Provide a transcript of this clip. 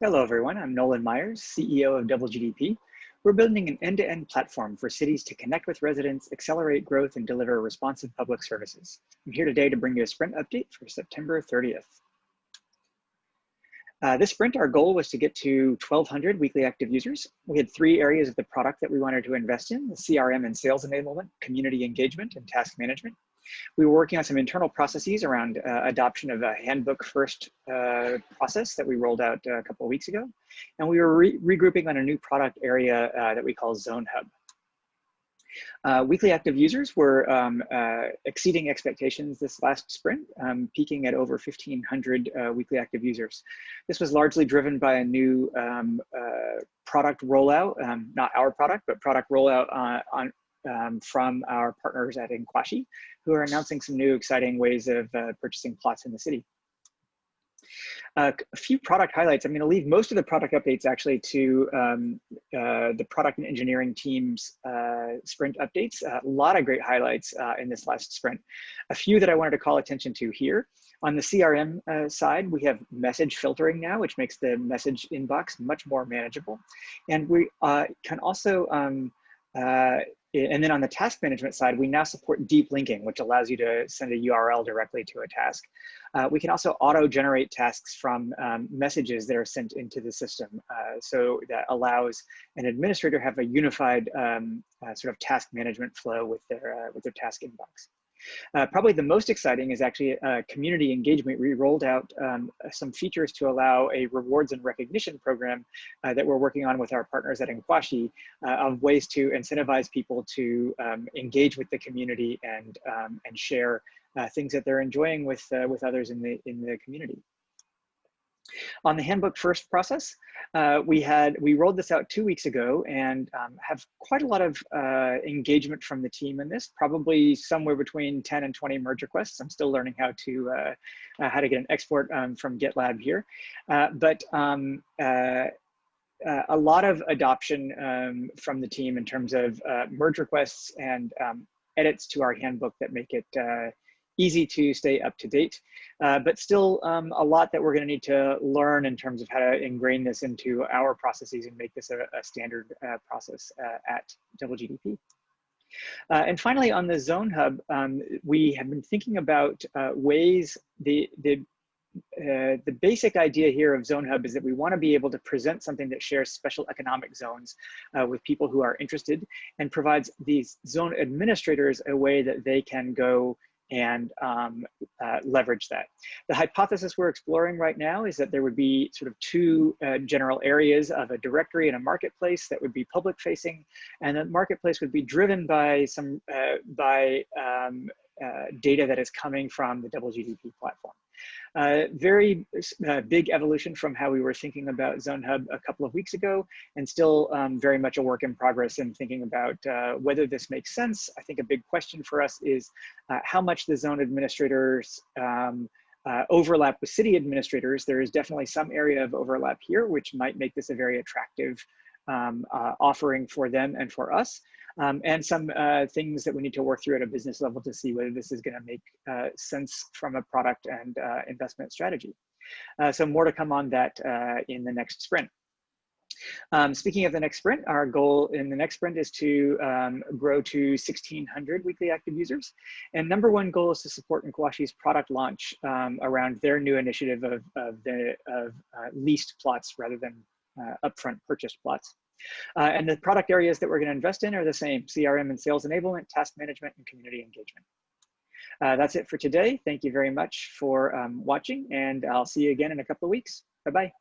Hello, everyone. I'm Nolan Myers, CEO of Double GDP. We're building an end-to-end platform for cities to connect with residents, accelerate growth, and deliver responsive public services. I'm here today to bring you a sprint update for September 30th. This sprint, our goal was to get to 1,200 weekly active users. We had three areas of the product that we wanted to invest in: the CRM and sales enablement, community engagement, and task management. We were working on some internal processes around adoption of a handbook first process that we rolled out a couple of weeks ago. And we were regrouping on a new product area that we call Zone Hub. Weekly active users were exceeding expectations this last sprint, peaking at over 1,500 weekly active users. This was largely driven by a new product rollout, not our product, but product rollout from our partners at Inkwashi, who are announcing some new exciting ways of purchasing plots in the city. A few product highlights. I'm going to leave most of the product updates actually to the product and engineering team's sprint updates. A lot of great highlights in this last sprint. A few that I wanted to call attention to here. On the CRM side, we have message filtering now, which makes the message inbox much more manageable. And we can also and then on the task management side, we now support deep linking, which allows you to send a URL directly to a task. We can also auto-generate tasks from messages that are sent into the system. So that allows an administrator to have a unified sort of task management flow with their task inbox. Probably the most exciting is actually community engagement. We rolled out some features to allow a rewards and recognition program that we're working on with our partners at Inkwashi of ways to incentivize people to engage with the community and share things that they're enjoying with others in the community. On the handbook first process, we rolled this out 2 weeks ago and have quite a lot of engagement from the team in this, probably somewhere between 10 and 20 merge requests. I'm still learning how to get an export from GitLab here. But a lot of adoption from the team in terms of merge requests and edits to our handbook that make it easy to stay up to date, but still a lot that we're going to need to learn in terms of how to ingrain this into our processes and make this a standard process at Double GDP. And finally, on the Zone Hub, we have been thinking about ways the basic idea here of Zone Hub is that we want to be able to present something that shares special economic zones with people who are interested and provides these zone administrators a way that they can go and leverage that. The hypothesis we're exploring right now is that there would be sort of two general areas of a directory and a marketplace that would be public facing, and the marketplace would be driven by some data that is coming from the Double GDP platform. Very big evolution from how we were thinking about Zone Hub a couple of weeks ago, and still very much a work in progress in thinking about whether this makes sense. I think a big question for us is how much the zone administrators overlap with city administrators. There is definitely some area of overlap here, which might make this a very attractive offering for them and for us. And some things that we need to work through at a business level to see whether this is going to make sense from a product and investment strategy. So more to come on that in the next sprint. Speaking of the next sprint, our goal in the next sprint is to grow to 1,600 weekly active users. And number one goal is to support Inkwashi's product launch around their new initiative of leased plots rather than upfront purchased plots. And the product areas that we're going to invest in are the same: CRM and sales enablement, task management, and community engagement. That's it for today. Thank you very much for watching, and I'll see you again in a couple of weeks. Bye-bye.